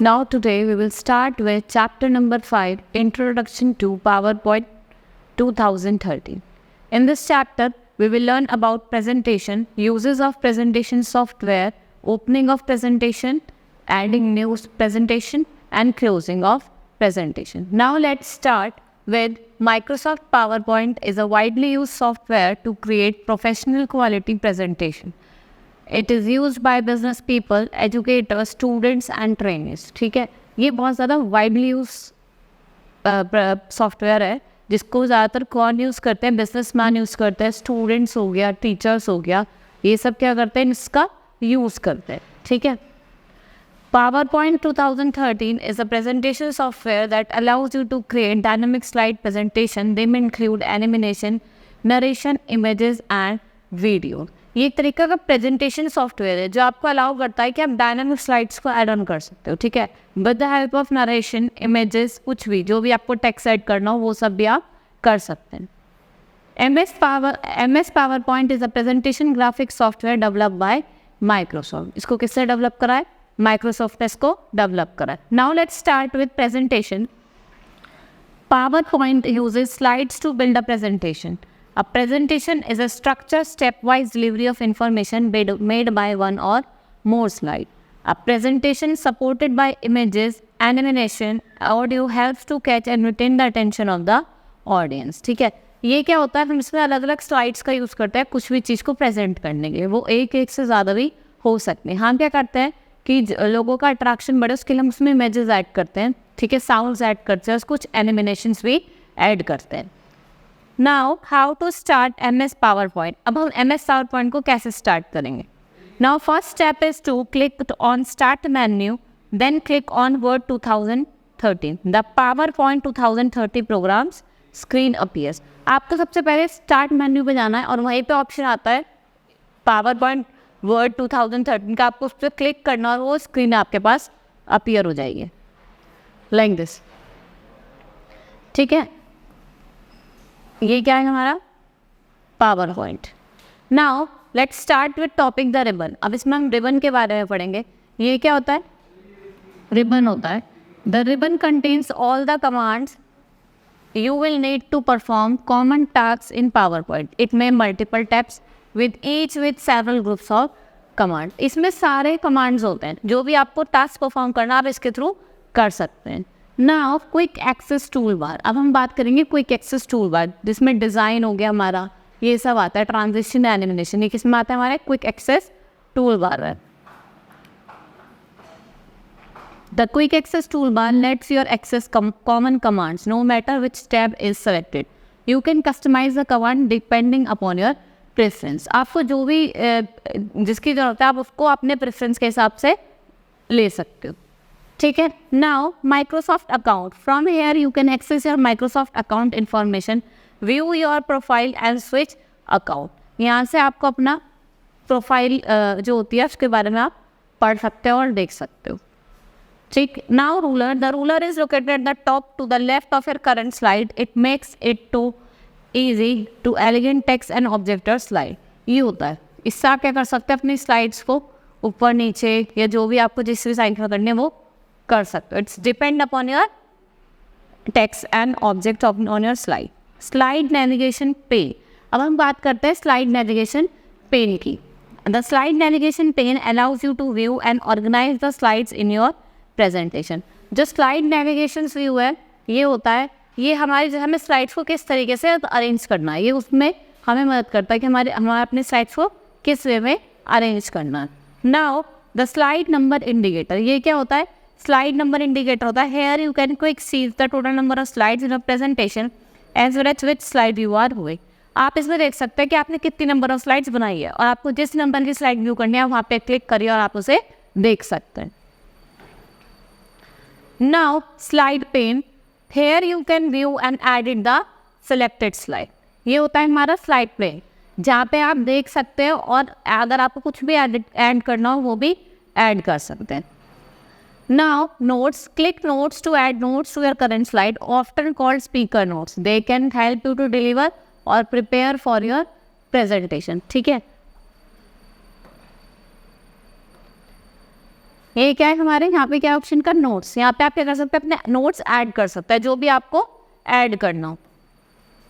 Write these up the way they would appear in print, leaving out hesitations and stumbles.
Now today we will start with chapter number 5, Introduction to PowerPoint 2013. In this chapter, we will learn about presentation, uses of presentation software, opening of presentation, adding new presentation, and closing of presentation. Now let's start with Microsoft PowerPoint is a widely used software to create professional quality presentation. It is used by business people, educators, students and trainees. ठीक है, ये बहुत ज़्यादा widely use software है जिसको ज़्यादातर कौन use करते हैं? बिजनेसमैन यूज़ करते हैं, स्टूडेंट्स हो गया, टीचर्स हो गया, ये सब क्या करते हैं? इसका यूज़ करते हैं. ठीक है. PowerPoint 2013 is a presentation software that allows you to create dynamic slide presentation. They may include animation, narration, images and video. ये एक तरीका का प्रेजेंटेशन सॉफ्टवेयर है जो आपको अलाउ करता है कि आप डायनामिक स्लाइड्स को ऐड ऑन कर सकते हो. ठीक है, with the help of narration, images, कुछ भी जो भी आपको टेक्स्ट ऐड करना हो वो सब भी आप कर सकते हैं. MS PowerPoint is a presentation graphic software develop by Microsoft. इसको किससे डेवलप करा है? माइक्रोसॉफ्ट ने इसको डेवलप करा है. Now let's start with presentation. PowerPoint uses slides to build a presentation. A presentation is a structured stepwise delivery of information made by one or more slides. A presentation supported by images, animation, audio helps to catch and retain the attention of the audience. ठीक है, ये क्या होता है? हम इसमें अलग अलग स्लाइड्स का यूज़ करते हैं कुछ भी चीज़ को प्रेजेंट करने के लिए. वो एक से ज़्यादा भी हो सकते हैं. हम क्या करते हैं कि लोगों का अट्रैक्शन बढ़े उसके लिए हम उसमें इमेजेस ऐड करते हैं. ठीक है, साउंड्स ऐड करते हैं, कुछ एनिमेशंस भी ऐड करते हैं. Now how to start MS PowerPoint. अब हम MS PowerPoint को कैसे स्टार्ट करेंगे? Now first step is to click on start menu, then click on Word 2013. The PowerPoint 2030 programs screen appears. आपको सबसे पहले स्टार्ट मेन्यू पे जाना है और वहीं पे ऑप्शन आता है PowerPoint वर्ड 2013 का. आपको उस पर क्लिक करना और वो स्क्रीन आपके पास अपीयर हो जाएगी लाइक दिस. ठीक है, ये क्या है हमारा PowerPoint. Now let's start with topic the ribbon. अब इसमें हम रिबन के बारे में पढ़ेंगे. ये क्या होता है? रिबन होता है. The ribbon contains all the commands you will need to perform common tasks in PowerPoint. It may multiple tabs with each with several groups of command. इसमें सारे कमांड्स होते हैं, जो भी आपको टास्क परफॉर्म करना आप इसके थ्रू कर सकते हैं. Now quick access tool bar. अब हम बात करेंगे क्विक एक्सेस टूल बार जिसमें डिज़ाइन हो गया हमारा, ये सब आता है, ट्रांजिशन, एनिमेशन, ये किसमें आता है? हमारे क्विक एक्सेस टूल बार है. The quick access toolbar lets you access common commands no matter which tab is selected. You can customize the command depending upon your preference. आपको जो भी जिसकी ज़रूरत है आप उसको अपने प्रेफरेंस के हिसाब से ले सकते हो. ठीक है. Now Microsoft account. From here you can access your Microsoft account information, view your profile and switch account. यहाँ से आपको अपना प्रोफाइल जो होती है उसके बारे में आप पढ़ सकते हो और देख सकते हो. ठीक. Now ruler. The ruler is located at the top to the left of your current slide. It makes it too easy to elegant text and object और स्लाइड. ये होता है, इससे आप क्या कर सकते हैं? अपनी स्लाइड्स को ऊपर नीचे या जो भी आपको जिस भी साइड में करनी है वो कर सकते हो. It's depend upon your text and object on your slide. Slide navigation pane. अब हम बात करते हैं स्लाइड नेविगेशन पेन की. The slide navigation pane allows you to view and organize the slides in your presentation. जो slide navigation view है ये होता है, ये हमारे जो हमें स्लाइड्स को किस तरीके से अरेंज करना है, ये उसमें हमें मदद करता है कि हमारे अपने स्लाइड्स को किस वे में अरेंज करना है. Now the slide number indicator. ये क्या होता है? स्लाइड नंबर इंडिकेटर होता है. Here you can quick see the total number of slides in a presentation as well as which slide you are हुई. आप इसमें देख सकते हैं कि आपने कितनी नंबर ऑफ स्लाइड्स बनाई है और आपको जिस नंबर की स्लाइड व्यू करनी है वहाँ पे क्लिक करिए और आप उसे देख सकते हैं. Now slide pane. Here you can view and edit the selected slide. ये होता है हमारा slide pane जहाँ पे आप देख सकते हैं और अगर आपको कुछ भी ऐड करना हो वो भी ऐड कर सकते हैं. Now notes. Click notes to add notes to your current slide, often called speaker notes. They can help you to deliver or prepare for your presentation. ठीक है, ये क्या है हमारे यहाँ पे, क्या ऑप्शन का नोट्स। यहाँ पे आप क्या कर सकते हैं, अपने नोट्स ऐड कर सकते हैं, जो भी आपको ऐड करना हो।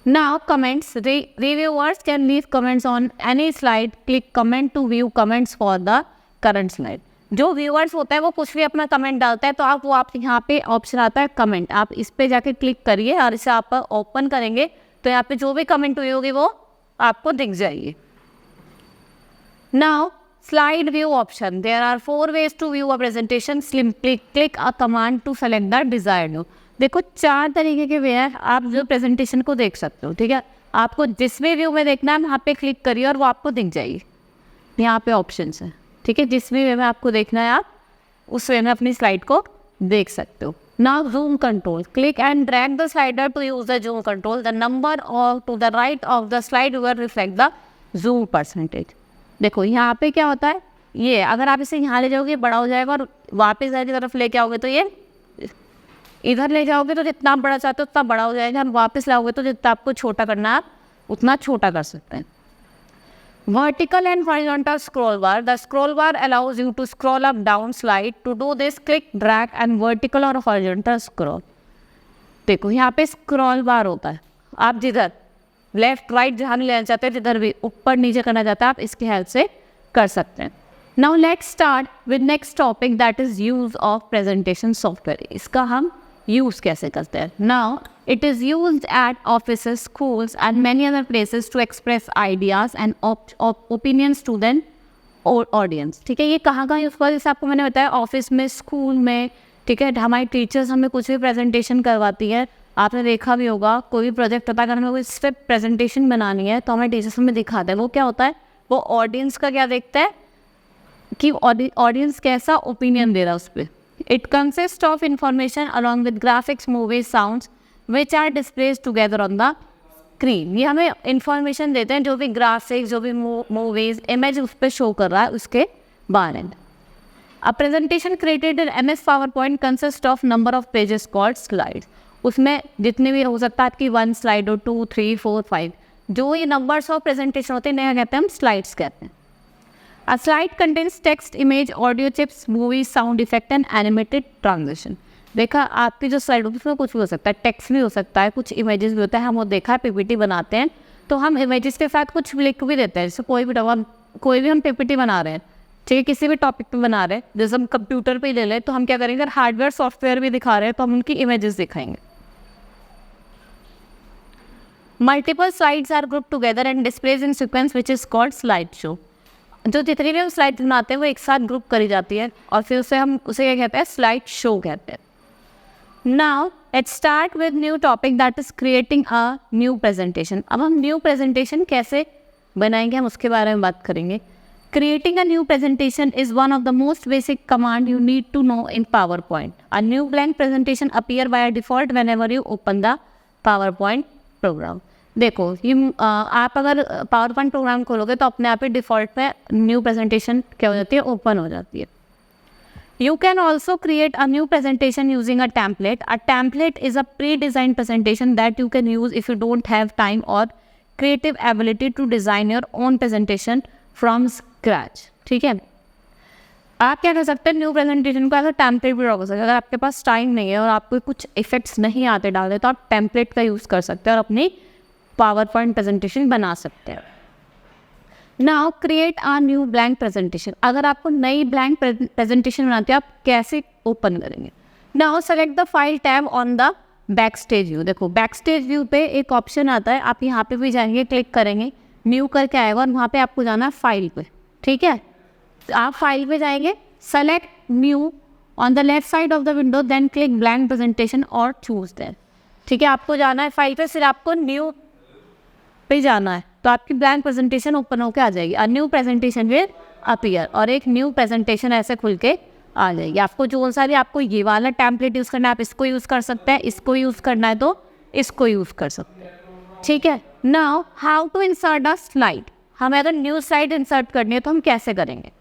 Now comments, reviewers can leave comments on any slide, click comment to view comments for the current slide. जो व्यूअर्स होता है वो कुछ भी अपना कमेंट डालता है, तो आप यहाँ पे ऑप्शन आता है कमेंट, आप इस पे जाके क्लिक करिए और इसे आप ओपन करेंगे तो यहाँ पे जो भी कमेंट हुई होगी वो आपको दिख जाएगी। Now slide view option, there are 4 ways to view a presentation, simply click a command to select the desired view। देखो 4 तरीके के वे हैं आप जो प्रेजेंटेशन को देख सकते हो, ठीक है। आपको जिस भी व्यू में देखना है वहाँ पे क्लिक करिए और वो आपको दिख जाएगी। यहाँ पे ऑप्शंस है, ठीक है, जिस भी वे में आपको देखना है आप उस वे में अपनी स्लाइड को देख सकते हो। Now zoom control, click and drag the slider to use the zoom control, the number और to the right of the slide will reflect the zoom percentage. देखो यहाँ पे क्या होता है, ये अगर आप इसे यहाँ ले जाओगे बड़ा हो जाएगा और वापस इधर की तरफ लेके आओगे तो ये इधर ले जाओगे तो जितना आप बड़ा चाहते हो उतना बड़ा हो जाएगा, और वापस लाओगे तो जितना आपको छोटा करना है आप उतना छोटा कर सकते हैं। Vertical and horizontal scroll bar, the scroll bar allows you to scroll up down slide, to do this click drag and vertical और हॉरिजॉन्टल स्क्रॉल। देखो यहाँ पे स्क्रॉल बार होता है, आप जिधर लेफ्ट राइट जहाँ भी लेना चाहते हैं, जिधर भी ऊपर नीचे करना चाहते हैं आप इसकी हेल्प से कर सकते हैं। Now let's start with next topic, that is use of presentation software. इसका हम यूज कैसे करते हैं। Now it is used at offices, schools and many other places to express ideas and opinions to then audience. ठीक है, ये कहाँ कहाँ यूज हुआ, जैसे आपको मैंने बताया ऑफिस में, स्कूल में, ठीक है। हमारी टीचर्स हमें कुछ भी प्रेजेंटेशन करवाती है, आपने देखा भी होगा कोई भी प्रोजेक्ट होता है, अगर हमें कोई स्टेप प्रेजेंटेशन बनानी है तो हमें टीचर्स हमें दिखाते हैं। वो क्या होता है, वो ऑडियंस का क्या देखता है कि ऑडियंस कैसा ओपिनियन दे रहा है उस पर। It consist of information along with graphics, movies, sounds which are displays together on the screen. ये हमें इंफॉर्मेशन देते हैं, जो भी ग्राफिक्स, जो भी मूवीज, इमेज उस पर शो कर रहा है उसके बारे में। A presentation created in MS PowerPoint consist of number of pages called slides. उसमें जितने भी हो सकता है आपकी 1 स्लाइड और 2, 3, 4, 5, जो ये नंबर्स ऑफ प्रेजेंटेशन होते हैं नया कहते हैं हम स्लाइड्स कहते हैं। अ slide contains text, image, audio chips, movie, sound effect and animated transition. देखा आपकी जो स्लाइड होती है उसमें कुछ भी हो सकता है, टेक्स्ट भी हो सकता है, कुछ इमेजेस भी होता है। हम वो देखा है PPT बनाते हैं तो हम इमेजेस के साथ कुछ लिख भी देते हैं। जैसे कोई भी हम PPT बना रहे हैं, ठीक है, किसी भी टॉपिक पे बना रहे हैं, जैसे हम कंप्यूटर पे ले लें तो हम क्या करेंगे, अगर हार्डवेयर सॉफ्टवेयर भी दिखा रहे हैं तो हम उनकी इमेजेस दिखाएंगे। Multiple slides are group together and displays in sequence which is called slide show. जो जितनी भी हम स्लाइड्स बनाते हैं वो एक साथ ग्रुप करी जाती है और फिर उसे क्या कहते हैं, स्लाइड शो कहते हैं। Now let's start with new topic, that is creating a new presentation. अब हम न्यू प्रेजेंटेशन कैसे बनाएंगे हम उसके बारे में बात करेंगे। Creating a new presentation is one of the most basic command you need to know in PowerPoint. A new blank presentation appear by default whenever you open the PowerPoint program. देखो ये आप अगर PowerPoint प्रोग्राम खोलोगे तो अपने आप ही default में new presentation क्या हो जाती है, ओपन हो जाती है। You can also create a new presentation using a template. A template is a pre-designed presentation that you can use if you don't have time or creative ability to design your own presentation from scratch. ठीक है, आप क्या कर सकते हैं, new presentation को ऐसा template भी रख सकते हैं। अगर आपके पास टाइम नहीं है और आपको कुछ इफेक्ट्स नहीं आते डालने तो आप टेम्पलेट का यूज़ कर सकते हैं और अपनी PowerPoint प्रेजेंटेशन बना सकते हैं। Now create a new blank presentation. अगर आपको नई ब्लैंक प्रेजेंटेशन बनाती है आप कैसे ओपन करेंगे। Now select the file tab on the back stage view. देखो बैक स्टेज व्यू पे एक ऑप्शन आता है, आप यहाँ पे भी जाएंगे, क्लिक करेंगे, न्यू करके आएगा और वहाँ पे आपको जाना है फाइल पे। ठीक है, तो आप फाइल पे जाएंगे, select new on the left side of the window, then click blank presentation और चूज देयर। ठीक है, आपको जाना है फाइल पे, फिर आपको न्यू पे जाना है तो आपकी ब्लैंक प्रेजेंटेशन ओपन होकर आ जाएगी। न्यू प्रेजेंटेशन विल अपीयर और एक न्यू प्रेजेंटेशन ऐसे खुल के आ जाएगी। आपको जो सा भी आपको ये वाला टेम्पलेट यूज़ करना है आप इसको यूज़ कर सकते हैं, इसको यूज़ करना है तो इसको यूज़ कर सकते हैं। ठीक है, now how to insert a slide. हमें अगर न्यू स्लाइड इंसर्ट करनी है तो हम कैसे करेंगे।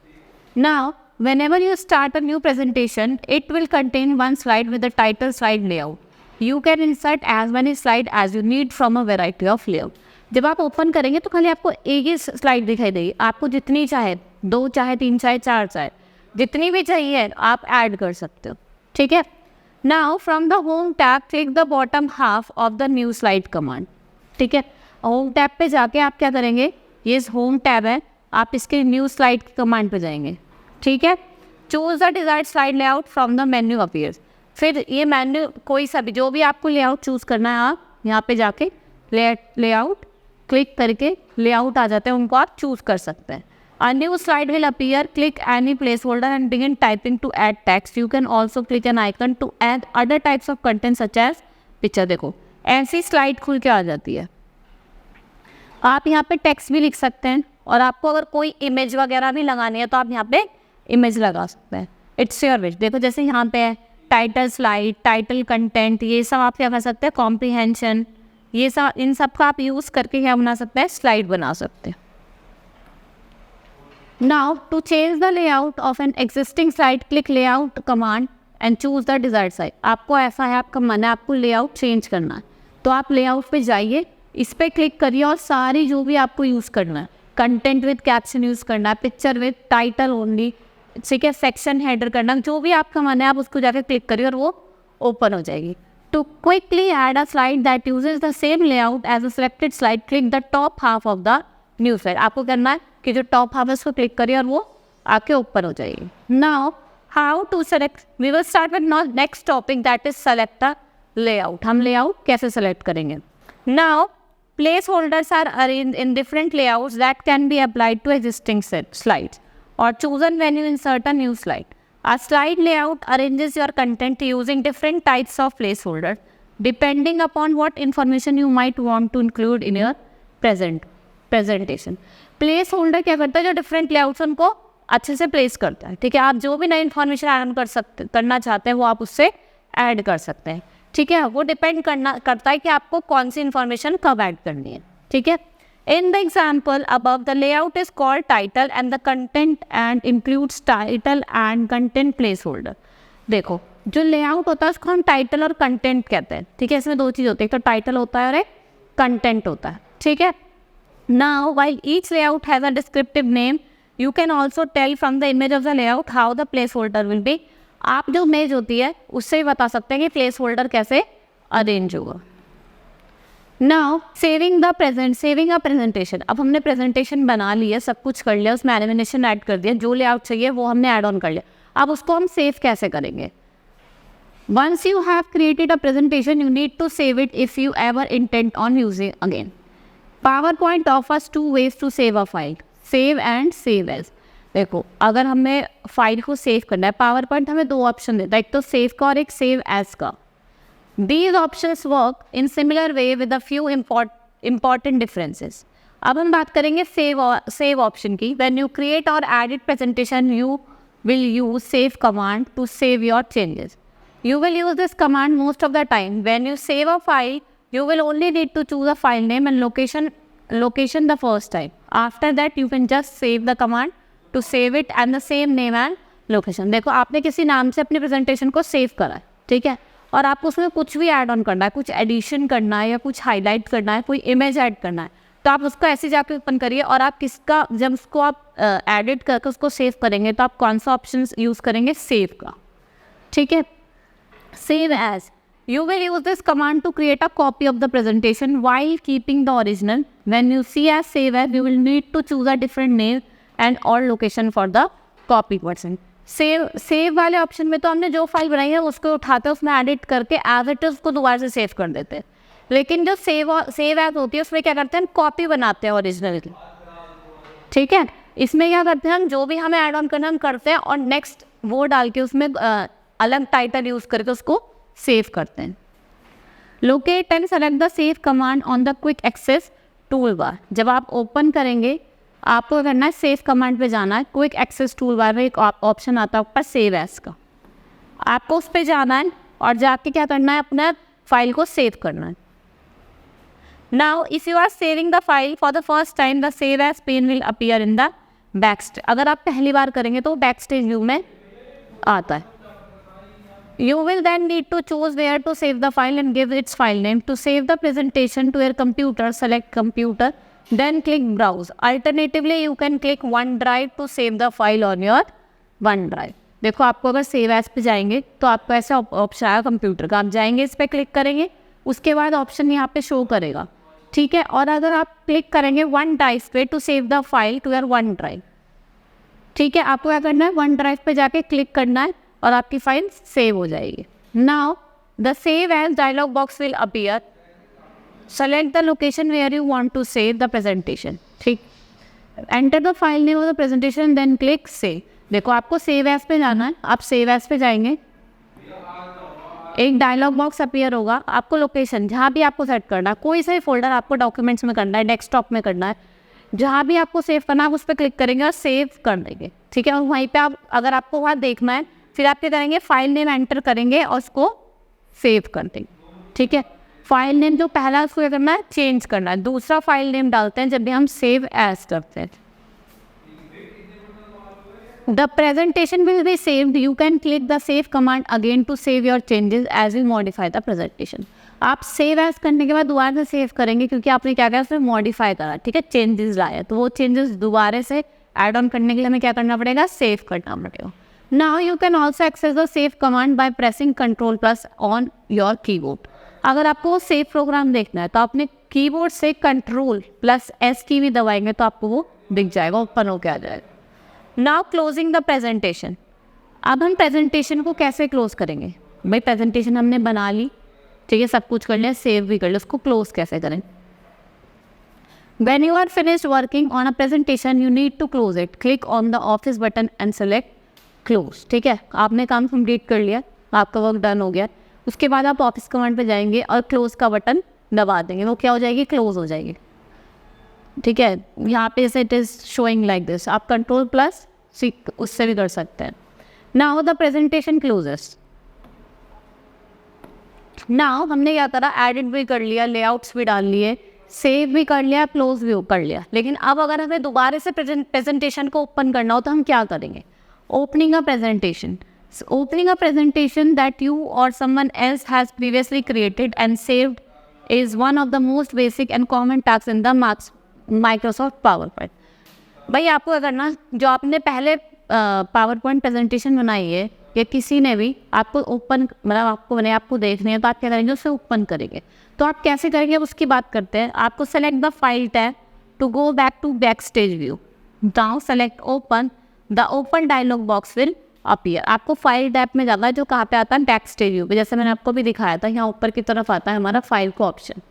Now whenever you start a new presentation, it will contain one slide with the title slide layout. You can insert as many slide as you need from a variety of layout. जब आप open करेंगे तो खाली आपको एक ही slide दिखाई देगी, आपको जितनी चाहे 2 चाहे 3 चाहे 4 चाहे जितनी भी चाहिए आप ऐड कर सकते हो, ठीक है। Now from the home tab click the bottom half of the new slide command, ठीक है। होम टैब पे जाके आप क्या करेंगे, ये होम टैब है, आप इसके न्यू स्लाइड कमांड पे जाएंगे, ठीक है। Choose the desired slide layout from the menu appears, फिर ये मेन्यू कोई सा भी जो भी आपको लेआउट चूज़ करना है आप यहाँ पे जाके लेआउट क्लिक करके लेआउट आ जाते हैं, उनको आप चूज़ कर सकते हैं। A new slide will appear. Click any placeholder and begin typing to add text. You can also click an icon to add other types of content such as picture. देखो ऐसी slide खुल के आ जाती है, आप यहाँ पे टेक्स्ट भी लिख सकते हैं और आपको अगर कोई इमेज वगैरह भी लगानी है तो आप यहाँ पे इमेज लगा सकते हैं। It's your wish. देखो जैसे यहाँ पे है टाइटल स्लाइड, टाइटल कंटेंट, ये सब आप क्या कर सकते हैं, कॉम्प्रीहेंशन, ये सब इन सब का आप यूज़ करके क्या बना सकते हैं, स्लाइड बना सकते हैं। Now to change the layout of an existing slide, click layout command and choose the desired slide. आपको ऐसा है, आपका मन है आपको लेआउट चेंज करना है तो आप लेआउट पे जाइए, इस पर क्लिक करिए और सारी जो भी आपको यूज़ करना है, कंटेंट विद कैप्शन यूज़ करना है, पिक्चर विद टाइटल ओनली, ठीक है, सेक्शन हेडर करना, जो भी आपका मन है आप उसको जाकर क्लिक करिए और वो ओपन हो जाएगी। To quickly add a slide that uses the same layout as a selected slide, click the top half of the new slide. आपको करना है कि जो टॉप हाफ है उसको क्लिक करिए और वो आके ओपन हो जाएगी। Now how to select, we will start with next topic that is select the layout. हम लेआउट कैसे सेलेक्ट करेंगे। Now placeholders are arrange in different layouts that can be applied to existing slides और chosen when you insert a new slide. A slide layout arranges your content using different types of placeholders depending upon what information you might want to include in your presentation. Place holder क्या करता है, जो different layouts उनको अच्छे से place करता है, ठीक है। आप जो भी नई इन्फॉर्मेशन ऐड करना चाहते हैं वो आप उससे ऐड कर सकते हैं, ठीक है। वो डिपेंड करता है कि आपको कौन सी इन्फॉर्मेशन कब ऐड करनी है, ठीक है। In the example above, the layout is called title and the content and includes title and content placeholder. देखो जो लेआउट होता है उसको हम टाइटल और कंटेंट कहते हैं, ठीक है। इसमें दो चीज़ होती है, एक तो टाइटल होता है और एक कंटेंट होता है, ठीक है। Now while each layout has a descriptive name, you can also tell from the image of the layout how the placeholder will be. आप जो इमेज होती है उससे ही बता सकते हैं कि प्लेस होल्डर कैसे अरेंज होगा। Now saving a presentation. अब हमने प्रेजेंटेशन बना लिया, सब कुछ कर लिया, उसमें एनिमेशन ऐड कर दिया, जो लेआउट चाहिए वो हमने ऐड ऑन कर लिया। अब उसको हम सेव कैसे करेंगे। Once you have created a presentation you need to save it if you ever intend on using again. PowerPoint offers two ways to save a file, save and save as। देखो अगर हमें file को save करना है, PowerPoint हमें दो option देता है, एक तो सेव का और एक सेव एज का। These options work in similar way with a few important differences. अब हम बात करेंगे save ऑप्शन की। When you create or edit presentation, you will use save command to save your changes. You will use this command most of the time. When you save a file, you will only need to choose a file name and location the first time. After that, you can just save the command to save it and the same name and location. देखो आपने किसी नाम से अपनी presentation को save करा है, ठीक है, और आपको उसमें कुछ भी ऐड ऑन करना है, कुछ एडिशन करना है या कुछ हाईलाइट करना है, कोई इमेज ऐड करना है, तो आप उसको ऐसे जाके ओपन करिए और आप किसका, जब उसको आप एडिट करके उसको सेव करेंगे तो आप कौन सा ऑप्शन यूज़ करेंगे, सेव का, ठीक है। Save as, you will use this command to create a copy of the presentation while keeping the original. When you see as save as, you will need to choose a different name and or location for the copy person. Save वाले option में तो हमने जो file बनाई है उसको उठाते हैं, उसमें एडिट करके एज इट इज उसको दोबारा से सेव कर देते हैं। लेकिन जो सेव एज होती है उसमें क्या करते हैं, कॉपी बनाते हैं ओरिजिनल की, ठीक है। इसमें क्या करते हैं, हम जो भी हमें ऐड ऑन करना हम करते हैं और नेक्स्ट वो डाल के उसमें अलग टाइटल यूज़ करके उसको सेव करते हैं। Locate and select the save command on the quick access tool bar. जब आप ओपन करेंगे आपको करना है सेव कमांड पे जाना है, क्विक एक्सेस टूल बार में एक ऑप्शन आता है ऊपर सेव एज का, आपको उस पर जाना है और जाके क्या करना है, अपना फाइल को सेव करना है। Now if you are saving the file for the first time, the save as pane will appear in the back. अगर आप पहली बार करेंगे तो बैक स्टेज व्यू में आता है। You will then need to choose where to save the file and give its file name. To save the presentation to your computer, select computer, then click browse. Alternatively, you can click OneDrive to save the file on your one drive. देखो आपको अगर save as पे जाएंगे तो आपको ऐसा option आएगा computer का, आप जाएंगे इस पर क्लिक करेंगे, उसके बाद ऑप्शन यहाँ पे शो करेगा, ठीक है। और अगर आप क्लिक करेंगे वन ड्राइव पे to save the file to your OneDrive, ठीक है। आपको क्या करना है, वन ड्राइव पे जाके क्लिक करना है और आपकी फाइल सेव हो जाएगी। Now the save as dialog box will appear, select the location where you want to save the presentation, ठीक। Enter the file name of the presentation then click save. देखो आपको save as पे जाना है, आप save as पे जाएंगे, एक डायलॉग बॉक्स अपीयर होगा, आपको लोकेशन जहाँ भी आपको सेट करना है, कोई सा भी फोल्डर आपको डॉक्यूमेंट्स में करना है, डेस्कटॉप में करना है, जहाँ भी आपको सेव करना है उस पर क्लिक करेंगे और सेव कर देंगे, ठीक है। और वहीं पे आप अगर आपको वहाँ देखना है फिर आप क्या करेंगे, फाइल नेम एंटर करेंगे और उसको सेव कर देंगे, ठीक है। फाइल नेम जो पहला उसको क्या करना है, चेंज करना है, दूसरा फाइल नेम डालते हैं जब भी हम सेव एज करते हैं। The presentation will be saved. You can click the save command again to save your changes as you modify the presentation. आप सेव एज करने के बाद दोबारा से सेव करेंगे क्योंकि आपने क्या किया, उसमें मॉडिफाई करा, ठीक है, चेंजेस लाए, तो वो चेंजेस दोबारा से ऐड ऑन करने के लिए हमें क्या करना पड़ेगा, सेव करना पड़ेगा। Now you can also access the save command by pressing Ctrl+ on your keyboard. अगर आपको वो सेव प्रोग्राम देखना है तो आपने कीबोर्ड से Ctrl+S की भी दबाएंगे तो आपको वो दिख जाएगा, ओपन होके आ जाएगा। Now closing the presentation. अब हम प्रेजेंटेशन को कैसे क्लोज करेंगे, भाई प्रेजेंटेशन हमने बना ली, ठीक है, सब कुछ कर लिया, सेव भी कर लिया, उसको क्लोज कैसे करें। When you are finished working on a presentation, you need to close it. Click on the office button and select close, ठीक है। आपने काम कंप्लीट कर लिया, आपका वर्क डन हो गया, उसके बाद आप ऑफिस कमांड पे जाएंगे और क्लोज का बटन दबा देंगे, वो क्या हो जाएगी, क्लोज हो जाएगी, ठीक है। यहाँ पे जैसे it is showing like this, आप Ctrl+C उससे भी कर सकते हैं। Now the presentation closes. Now हमने क्या करा, एडिट भी कर लिया, लेआउट्स भी डाल लिए, सेव भी कर लिया, क्लोज भी कर लिया, लेकिन अब अगर हमें दोबारा से प्रेजेंटेशन को ओपन करना हो तो हम क्या करेंगे, opening a presentation. Opening a presentation that you और someone else has previously created and saved is one of the most basic and common tasks in the Microsoft PowerPoint। भाई आपको अगर ना जो आपने पहले PowerPoint प्रेजेंटेशन बनाई है या किसी ने भी आपको ओपन, मतलब आपको बने आपको देखने है तो आप क्या करेंगे, उसे ओपन करेंगे। तो आप कैसे करेंगे अब उसकी बात करते हैं। आपको select the file tab to go back to backstage view. Now select open, the open dialog box will appear. आपको फाइल टैब में जाना है जो कहाँ पे आता है, बैक स्टेज व्यू पे, जैसे मैंने आपको भी दिखाया था, यहाँ ऊपर की तरफ आता है हमारा फाइल का ऑप्शन।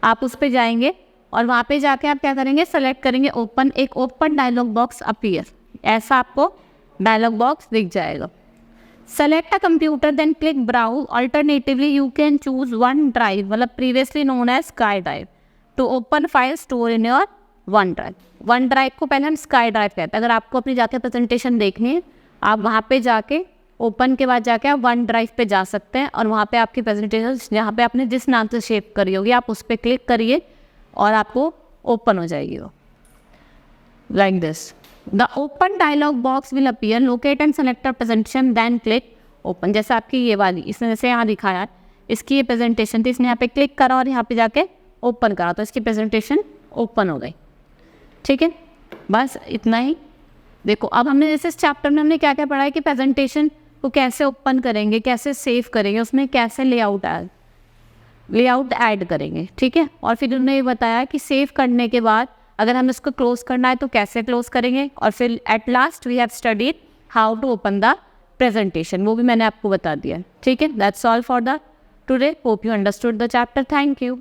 आप उस पर जाएंगे और वहाँ पे जाके आप क्या करेंगे, सेलेक्ट करेंगे ओपन, एक ओपन डायलॉग बॉक्स अपीयर, ऐसा आपको डायलॉग बॉक्स दिख जाएगा। Select a computer then click browse, alternatively you can choose OneDrive, मतलब previously known as SkyDrive, to open file store in your OneDrive. OneDrive को पहले हम sky drive कहते हैं। अगर आपको अपनी जाके प्रेजेंटेशन देखनी है, आप वहाँ पे जाके ओपन के बाद जाके आप वन ड्राइव पे जा सकते हैं और वहाँ पे आपकी प्रेजेंटेशन जहाँ पे आपने जिस नाम से शेप करी होगी आप उस पर क्लिक करिए और आपको ओपन हो जाएगी वो, like this. The open dialog box will appear, locate and select presentation then click open. जैसे आपकी ये वाली, इसने जैसे यहाँ दिखाया है, इसकी ये प्रेजेंटेशन थी, इसने यहाँ पे क्लिक करा और यहाँ पे जाके ओपन करा तो इसकी प्रेजेंटेशन ओपन हो गई, ठीक है। बस इतना ही। देखो अब हमने जैसे इस चैप्टर में हमने क्या क्या पढ़ा है कि प्रेजेंटेशन को कैसे ओपन करेंगे, कैसे सेव करेंगे, उसमें कैसे लेआउट ऐड करेंगे, ठीक है। और फिर उन्होंने ये बताया कि सेव करने के बाद अगर हमें इसको क्लोज करना है तो कैसे क्लोज करेंगे, और फिर at last we have studied how to open the presentation, वो भी मैंने आपको बता दिया, ठीक है। That's all for the today. Hope you understood the chapter. Thank you.